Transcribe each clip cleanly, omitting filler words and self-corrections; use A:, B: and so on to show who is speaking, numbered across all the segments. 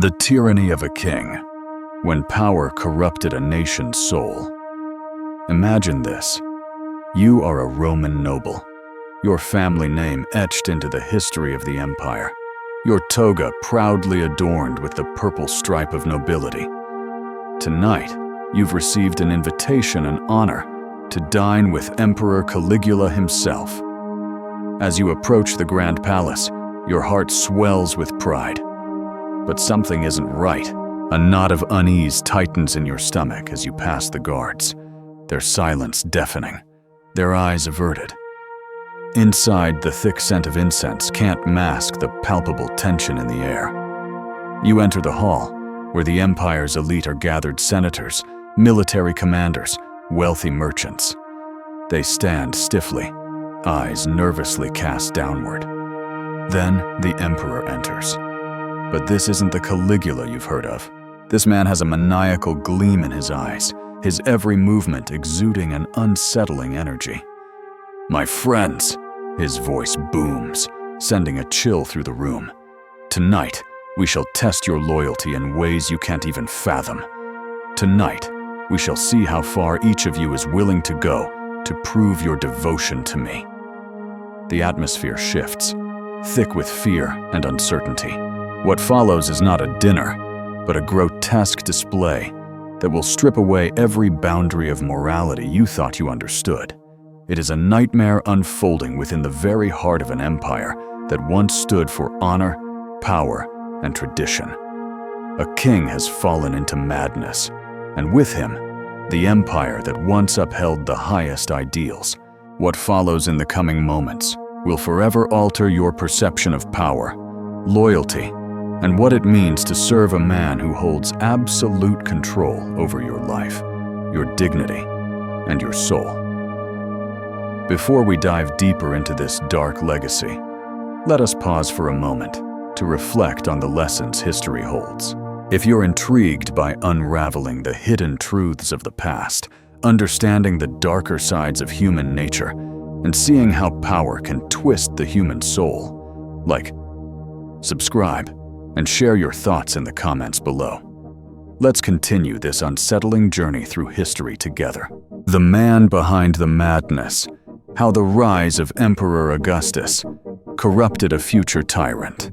A: The tyranny of a king, when power corrupted a nation's soul. Imagine this. You are a Roman noble, your family name etched into the history of the empire, your toga proudly adorned with the purple stripe of nobility. Tonight, you've received an invitation and honor to dine with Emperor Caligula himself. As you approach the grand palace, your heart swells with pride. But something isn't right. A knot of unease tightens in your stomach as you pass the guards, their silence deafening, their eyes averted. Inside, the thick scent of incense can't mask the palpable tension in the air. You enter the hall, where the empire's elite are gathered: senators, military commanders, wealthy merchants. They stand stiffly, eyes nervously cast downward. Then the emperor enters. But this isn't the Caligula you've heard of. This man has a maniacal gleam in his eyes, his every movement exuding an unsettling energy. "My friends," his voice booms, sending a chill through the room. "Tonight, we shall test your loyalty in ways you can't even fathom. Tonight, we shall see how far each of you is willing to go to prove your devotion to me." The atmosphere shifts, thick with fear and uncertainty. What follows is not a dinner, but a grotesque display that will strip away every boundary of morality you thought you understood. It is a nightmare unfolding within the very heart of an empire that once stood for honor, power, and tradition. A king has fallen into madness, and with him, the empire that once upheld the highest ideals. What follows in the coming moments will forever alter your perception of power, loyalty, and what it means to serve a man who holds absolute control over your life, your dignity, and your soul. Before we dive deeper into this dark legacy, let us pause for a moment to reflect on the lessons history holds. If you're intrigued by unraveling the hidden truths of the past, understanding the darker sides of human nature, and seeing how power can twist the human soul, subscribe, and share your thoughts in the comments below. Let's continue this unsettling journey through history together. The man behind the madness, how the rise of Emperor Augustus corrupted a future tyrant.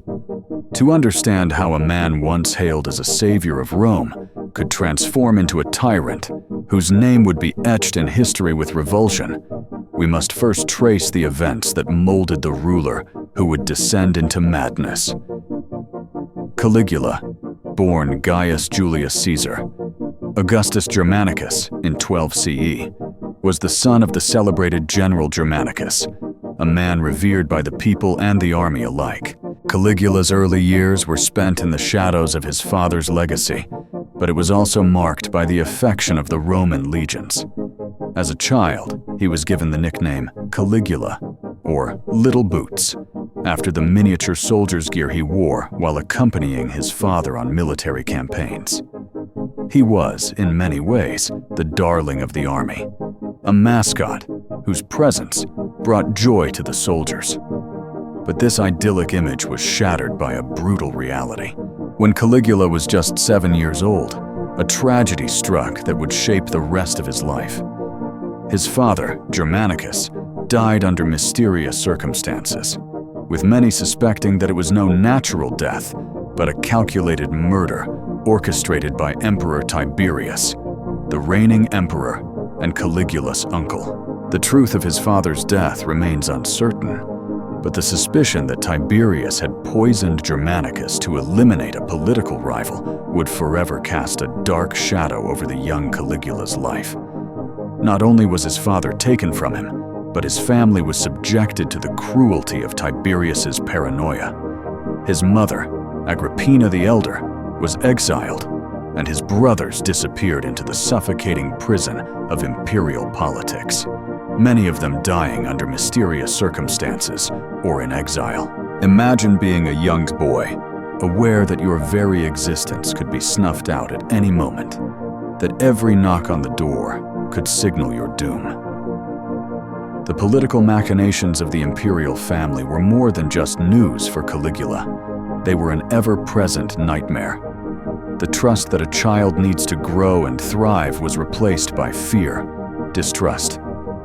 A: To understand how a man once hailed as a savior of Rome could transform into a tyrant whose name would be etched in history with revulsion, we must first trace the events that molded the ruler who would descend into madness. Caligula, born Gaius Julius Caesar, Augustus Germanicus in 12 CE, was the son of the celebrated General Germanicus, a man revered by the people and the army alike. Caligula's early years were spent in the shadows of his father's legacy, but it was also marked by the affection of the Roman legions. As a child, he was given the nickname Caligula, or Little Boots, after the miniature soldier's gear he wore while accompanying his father on military campaigns. He was, in many ways, the darling of the army, a mascot whose presence brought joy to the soldiers. But this idyllic image was shattered by a brutal reality. When Caligula was just 7 years old, a tragedy struck that would shape the rest of his life. His father, Germanicus, died under mysterious circumstances, with many suspecting that it was no natural death, but a calculated murder orchestrated by Emperor Tiberius, the reigning emperor and Caligula's uncle. The truth of his father's death remains uncertain, but the suspicion that Tiberius had poisoned Germanicus to eliminate a political rival would forever cast a dark shadow over the young Caligula's life. Not only was his father taken from him, but his family was subjected to the cruelty of Tiberius's paranoia. His mother, Agrippina the Elder, was exiled, and his brothers disappeared into the suffocating prison of imperial politics, many of them dying under mysterious circumstances or in exile. Imagine being a young boy, aware that your very existence could be snuffed out at any moment, that every knock on the door could signal your doom. The political machinations of the imperial family were more than just news for Caligula. They were an ever-present nightmare, The trust that a child needs to grow and thrive was replaced by fear, distrust,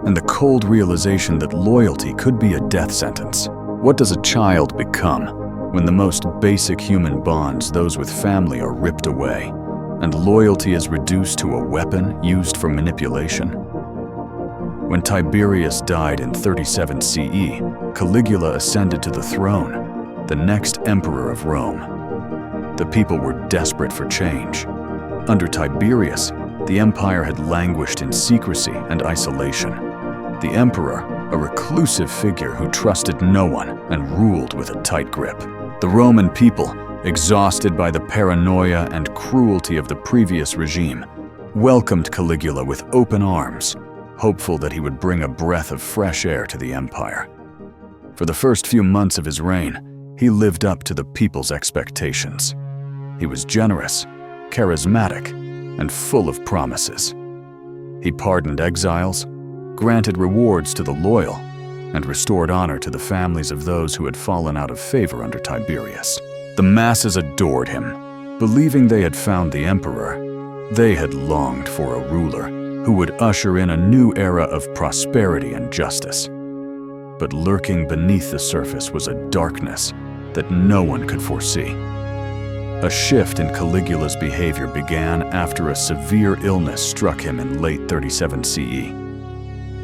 A: and the cold realization that loyalty could be a death sentence. What does a child become when the most basic human bonds, those with family, are ripped away, and loyalty is reduced to a weapon used for manipulation? When Tiberius died in 37 CE, Caligula ascended to the throne, the next emperor of Rome. The people were desperate for change. Under Tiberius, the empire had languished in secrecy and isolation. The emperor, a reclusive figure who trusted no one and ruled with a tight grip. The Roman people, exhausted by the paranoia and cruelty of the previous regime, welcomed Caligula with open arms, hopeful that he would bring a breath of fresh air to the empire. For the first few months of his reign, he lived up to the people's expectations. He was generous, charismatic, and full of promises. He pardoned exiles, granted rewards to the loyal, and restored honor to the families of those who had fallen out of favor under Tiberius. The masses adored him, believing they had found the emperor. They had longed for a ruler who would usher in a new era of prosperity and justice. But lurking beneath the surface was a darkness that no one could foresee. A shift in Caligula's behavior began after a severe illness struck him in late 37 CE.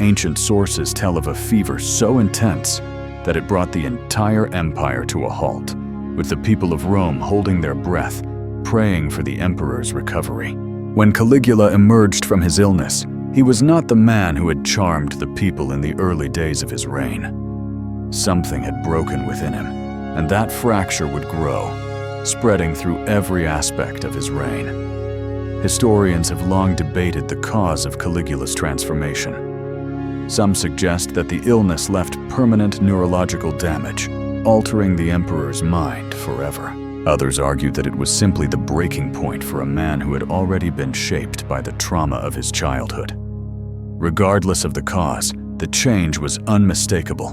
A: Ancient sources tell of a fever so intense that it brought the entire empire to a halt, with the people of Rome holding their breath, praying for the emperor's recovery. When Caligula emerged from his illness, he was not the man who had charmed the people in the early days of his reign. Something had broken within him, and that fracture would grow, spreading through every aspect of his reign. Historians have long debated the cause of Caligula's transformation. Some suggest that the illness left permanent neurological damage, altering the emperor's mind forever. Others argue that it was simply the breaking point for a man who had already been shaped by the trauma of his childhood. Regardless of the cause, the change was unmistakable.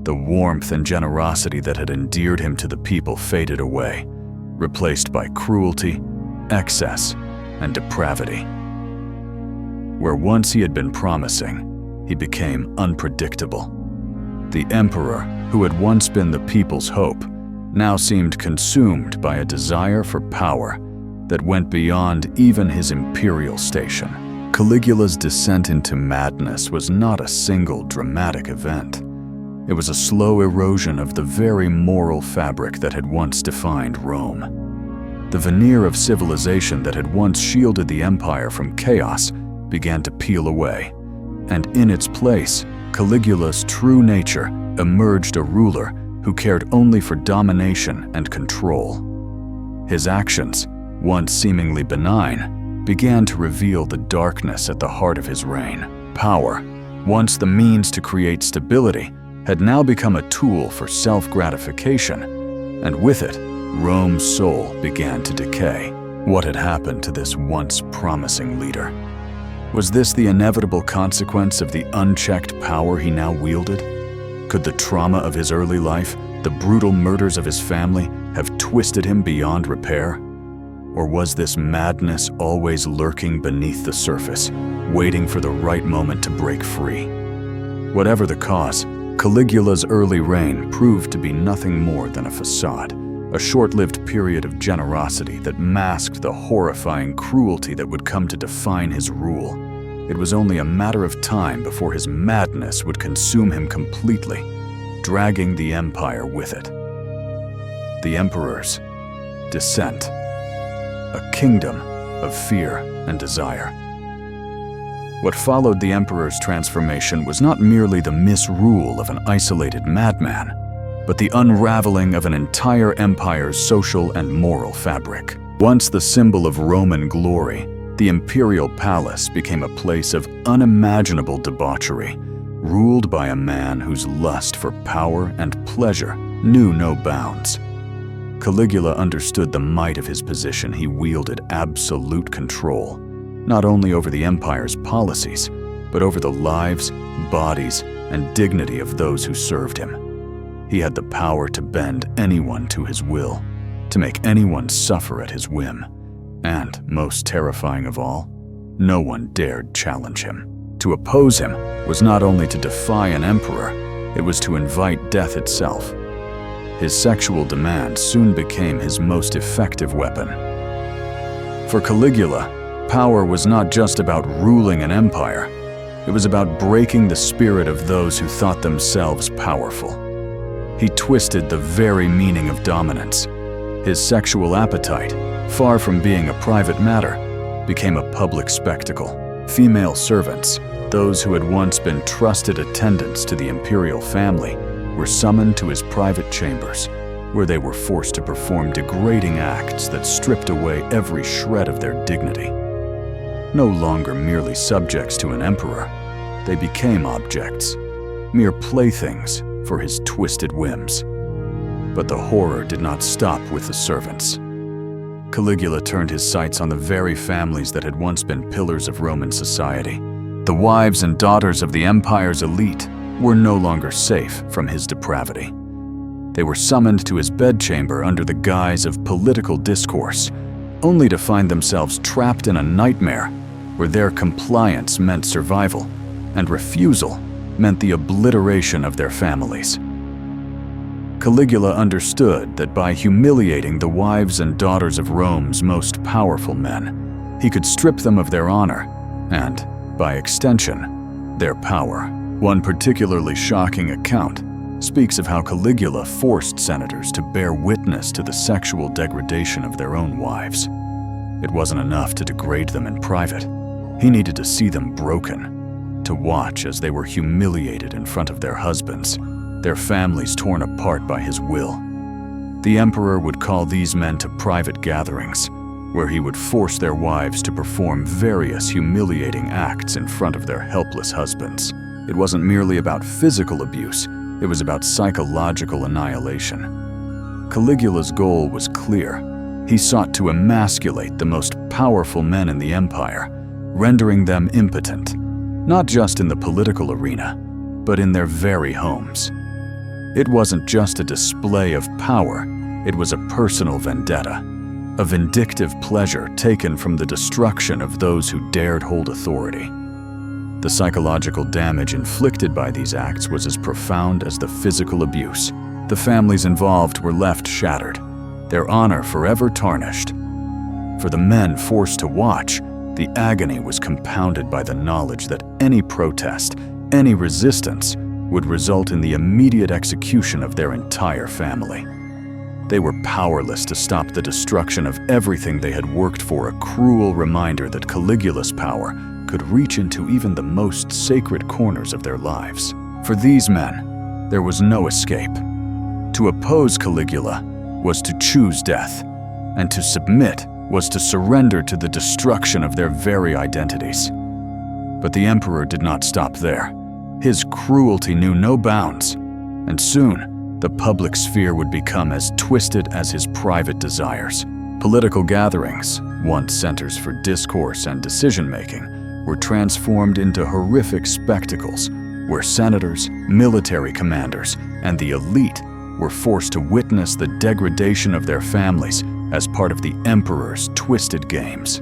A: The warmth and generosity that had endeared him to the people faded away, replaced by cruelty, excess, and depravity. Where once he had been promising, he became unpredictable. The emperor, who had once been the people's hope, now seemed consumed by a desire for power that went beyond even his imperial station. Caligula's descent into madness was not a single dramatic event. It was a slow erosion of the very moral fabric that had once defined Rome. The veneer of civilization that had once shielded the empire from chaos began to peel away, and in its place, Caligula's true nature emerged a ruler who cared only for domination and control. His actions, once seemingly benign, began to reveal the darkness at the heart of his reign. Power, once the means to create stability, had now become a tool for self-gratification, and with it, Rome's soul began to decay. What had happened to this once promising leader? Was this the inevitable consequence of the unchecked power he now wielded? Could the trauma of his early life, the brutal murders of his family, have twisted him beyond repair? Or was this madness always lurking beneath the surface, waiting for the right moment to break free? Whatever the cause, Caligula's early reign proved to be nothing more than a facade, a short-lived period of generosity that masked the horrifying cruelty that would come to define his rule. It was only a matter of time before his madness would consume him completely, dragging the empire with it. The emperor's descent, a kingdom of fear and desire. What followed the emperor's transformation was not merely the misrule of an isolated madman, but the unraveling of an entire empire's social and moral fabric. Once the symbol of Roman glory, the imperial palace became a place of unimaginable debauchery, ruled by a man whose lust for power and pleasure knew no bounds. Caligula understood the might of his position. He wielded absolute control, not only over the empire's policies, but over the lives, bodies, and dignity of those who served him. He had the power to bend anyone to his will, to make anyone suffer at his whim, And, most terrifying of all, no one dared challenge him. To oppose him was not only to defy an emperor, it was to invite death itself. His sexual demand soon became his most effective weapon. For Caligula, power was not just about ruling an empire. It was about breaking the spirit of those who thought themselves powerful. He twisted the very meaning of dominance. His sexual appetite, far from being a private matter, became a public spectacle. Female servants, those who had once been trusted attendants to the imperial family, were summoned to his private chambers, where they were forced to perform degrading acts that stripped away every shred of their dignity. No longer merely subjects to an emperor, they became objects, mere playthings for his twisted whims. But the horror did not stop with the servants. Caligula turned his sights on the very families that had once been pillars of Roman society. The wives and daughters of the empire's elite were no longer safe from his depravity. They were summoned to his bedchamber under the guise of political discourse, only to find themselves trapped in a nightmare where their compliance meant survival and refusal meant the obliteration of their families. Caligula understood that by humiliating the wives and daughters of Rome's most powerful men, he could strip them of their honor and, by extension, their power. One particularly shocking account speaks of how Caligula forced senators to bear witness to the sexual degradation of their own wives. It wasn't enough to degrade them in private. He needed to see them broken, to watch as they were humiliated in front of their husbands, their families torn apart by his will. The emperor would call these men to private gatherings, where he would force their wives to perform various humiliating acts in front of their helpless husbands. It wasn't merely about physical abuse, it was about psychological annihilation. Caligula's goal was clear. He sought to emasculate the most powerful men in the empire, rendering them impotent, not just in the political arena, but in their very homes. It wasn't just a display of power, it was a personal vendetta, a vindictive pleasure taken from the destruction of those who dared hold authority. The psychological damage inflicted by these acts was as profound as the physical abuse. The families involved were left shattered, their honor forever tarnished. For the men forced to watch, the agony was compounded by the knowledge that any protest, any resistance, would result in the immediate execution of their entire family. They were powerless to stop the destruction of everything they had worked for, a cruel reminder that Caligula's power could reach into even the most sacred corners of their lives. For these men, there was no escape. To oppose Caligula was to choose death, and to submit was to surrender to the destruction of their very identities. But the emperor did not stop there. His cruelty knew no bounds, and soon the public sphere would become as twisted as his private desires. Political gatherings, once centers for discourse and decision-making, were transformed into horrific spectacles where senators, military commanders, and the elite were forced to witness the degradation of their families as part of the emperor's twisted games.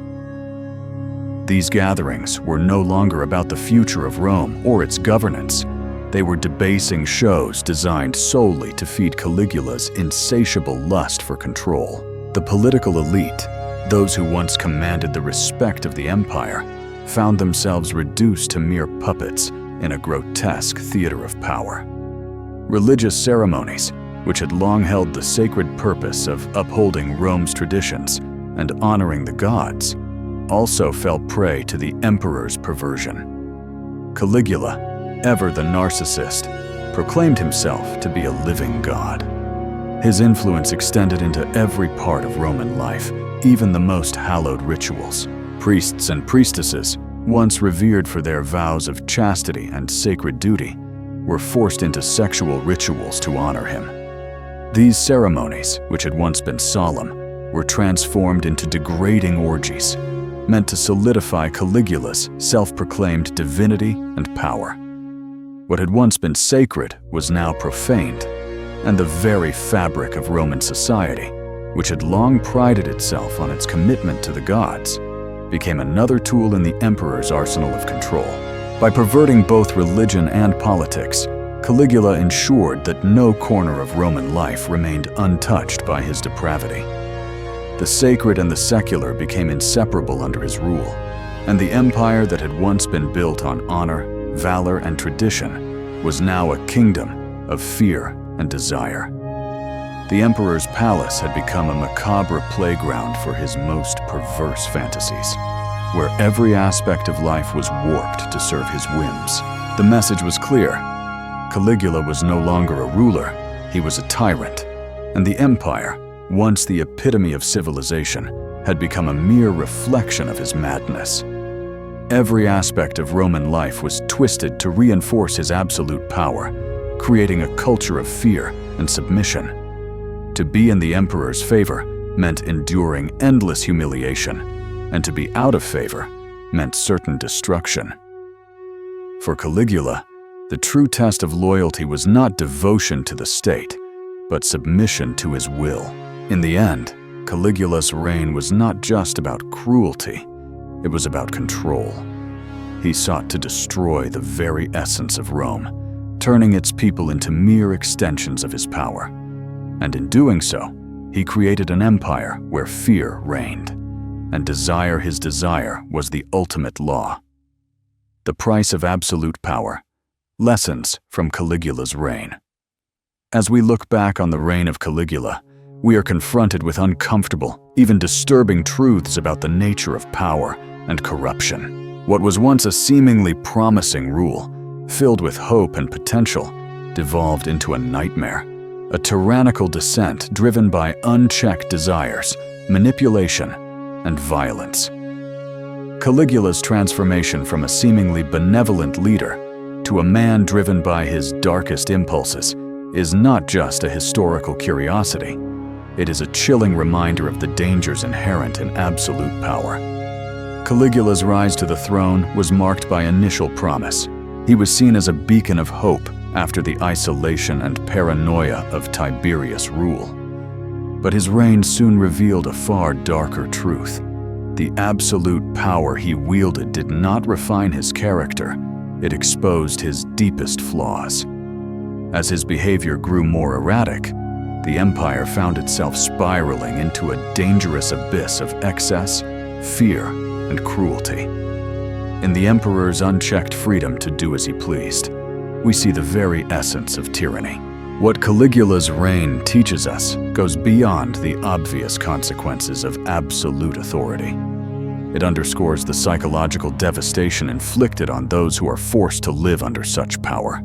A: These gatherings were no longer about the future of Rome or its governance. They were debasing shows designed solely to feed Caligula's insatiable lust for control. The political elite, those who once commanded the respect of the empire, found themselves reduced to mere puppets in a grotesque theater of power. Religious ceremonies, which had long held the sacred purpose of upholding Rome's traditions and honoring the gods, also fell prey to the emperor's perversion. Caligula, ever the narcissist, proclaimed himself to be a living god. His influence extended into every part of Roman life, even the most hallowed rituals. Priests and priestesses, once revered for their vows of chastity and sacred duty, were forced into sexual rituals to honor him. These ceremonies, which had once been solemn, were transformed into degrading orgies, meant to solidify Caligula's self-proclaimed divinity and power. What had once been sacred was now profaned, and the very fabric of Roman society which had long prided itself on its commitment to the gods, became another tool in the emperor's arsenal of control. By perverting both religion and politics, Caligula ensured that no corner of Roman life remained untouched by his depravity. The sacred and the secular became inseparable under his rule, and the empire that had once been built on honor, valor, and tradition was now a kingdom of fear and desire. The emperor's palace had become a macabre playground for his most perverse fantasies, where every aspect of life was warped to serve his whims. The message was clear. Caligula was no longer a ruler, he was a tyrant, and the empire, once the epitome of civilization, had become a mere reflection of his madness. Every aspect of Roman life was twisted to reinforce his absolute power, creating a culture of fear and submission. To be in the emperor's favor meant enduring endless humiliation, and to be out of favor meant certain destruction. For Caligula, the true test of loyalty was not devotion to the state, but submission to his will. In the end, Caligula's reign was not just about cruelty, it was about control. He sought to destroy the very essence of Rome, turning its people into mere extensions of his power. And in doing so, he created an empire where fear reigned, and his desire was the ultimate law. The price of absolute power. Lessons from Caligula's reign. As we look back on the reign of Caligula, we are confronted with uncomfortable, even disturbing truths about the nature of power and corruption. What was once a seemingly promising rule, filled with hope and potential, devolved into a nightmare, a tyrannical descent driven by unchecked desires, manipulation, and violence. Caligula's transformation from a seemingly benevolent leader to a man driven by his darkest impulses is not just a historical curiosity. It is a chilling reminder of the dangers inherent in absolute power. Caligula's rise to the throne was marked by initial promise. He was seen as a beacon of hope after the isolation and paranoia of Tiberius' rule. But his reign soon revealed a far darker truth. The absolute power he wielded did not refine his character, it exposed his deepest flaws. As his behavior grew more erratic, the empire found itself spiraling into a dangerous abyss of excess, fear, and cruelty. In the emperor's unchecked freedom to do as he pleased, we see the very essence of tyranny. What Caligula's reign teaches us goes beyond the obvious consequences of absolute authority. It underscores the psychological devastation inflicted on those who are forced to live under such power.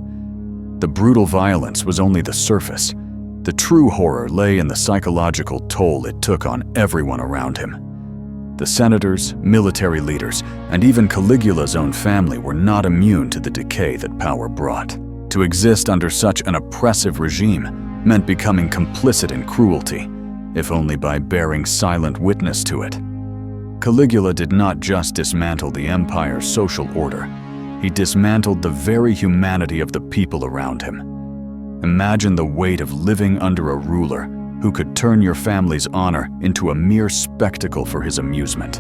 A: The brutal violence was only the surface. The true horror lay in the psychological toll it took on everyone around him. The senators, military leaders, and even Caligula's own family were not immune to the decay that power brought. To exist under such an oppressive regime meant becoming complicit in cruelty, if only by bearing silent witness to it. Caligula did not just dismantle the empire's social order, he dismantled the very humanity of the people around him. Imagine the weight of living under a ruler who could turn your family's honor into a mere spectacle for his amusement,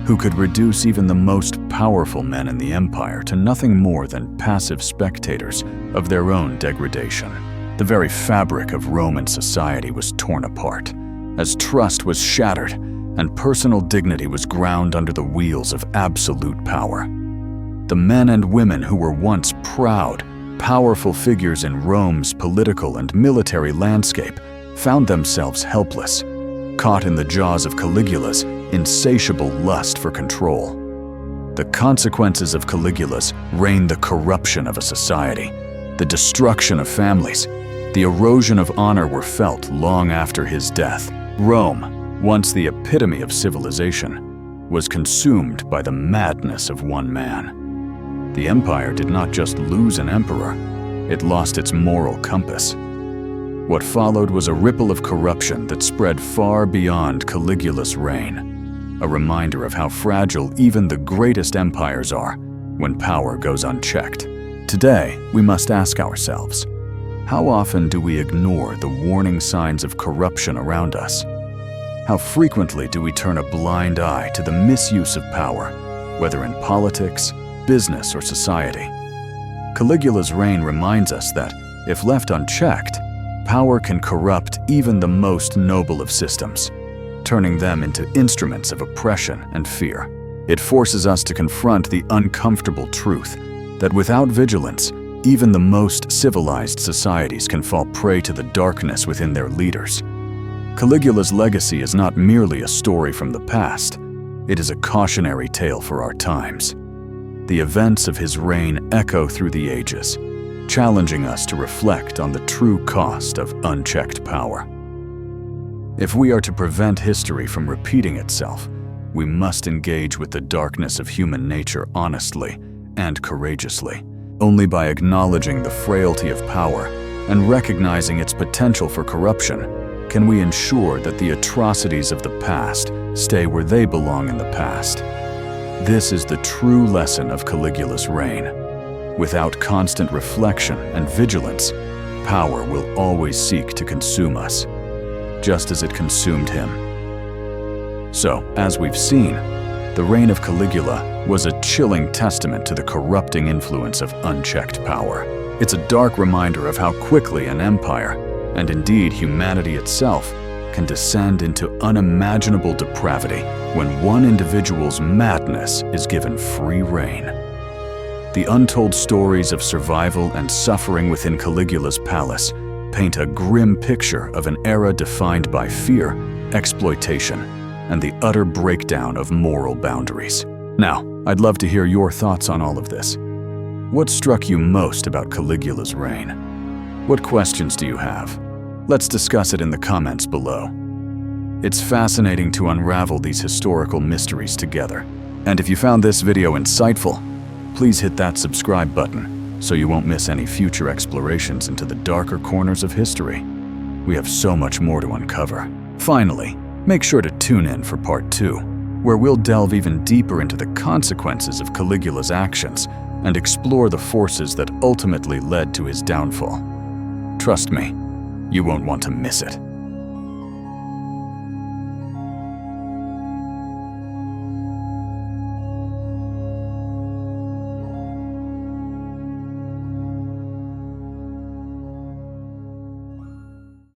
A: who could reduce even the most powerful men in the empire to nothing more than passive spectators of their own degradation. The very fabric of Roman society was torn apart, as trust was shattered and personal dignity was ground under the wheels of absolute power. The men and women who were once proud, powerful figures in Rome's political and military landscape found themselves helpless, caught in the jaws of Caligula's insatiable lust for control. The consequences of Caligula's reign, the corruption of a society, the destruction of families, the erosion of honor were felt long after his death. Rome, once the epitome of civilization, was consumed by the madness of one man. The empire did not just lose an emperor, it lost its moral compass. What followed was a ripple of corruption that spread far beyond Caligula's reign, a reminder of how fragile even the greatest empires are when power goes unchecked. Today, we must ask ourselves, how often do we ignore the warning signs of corruption around us? How frequently do we turn a blind eye to the misuse of power, whether in politics, business, or society? Caligula's reign reminds us that, if left unchecked, power can corrupt even the most noble of systems, turning them into instruments of oppression and fear. It forces us to confront the uncomfortable truth that without vigilance, even the most civilized societies can fall prey to the darkness within their leaders. Caligula's legacy is not merely a story from the past, it is a cautionary tale for our times. The events of his reign echo through the ages, challenging us to reflect on the true cost of unchecked power. If we are to prevent history from repeating itself, we must engage with the darkness of human nature honestly and courageously. Only by acknowledging the frailty of power and recognizing its potential for corruption can we ensure that the atrocities of the past stay where they belong in the past. This is the true lesson of Caligula's reign. Without constant reflection and vigilance, power will always seek to consume us, just as it consumed him. So, as we've seen, the reign of Caligula was a chilling testament to the corrupting influence of unchecked power. It's a dark reminder of how quickly an empire, and indeed humanity itself, can descend into unimaginable depravity when one individual's madness is given free rein. The untold stories of survival and suffering within Caligula's palace paint a grim picture of an era defined by fear, exploitation, and the utter breakdown of moral boundaries. Now, I'd love to hear your thoughts on all of this. What struck you most about Caligula's reign? What questions do you have? Let's discuss it in the comments below. It's fascinating to unravel these historical mysteries together. And if you found this video insightful, please hit that subscribe button so you won't miss any future explorations into the darker corners of history. We have so much more to uncover. Finally, make sure to tune in for part 2, where we'll delve even deeper into the consequences of Caligula's actions and explore the forces that ultimately led to his downfall. Trust me, you won't want to miss it.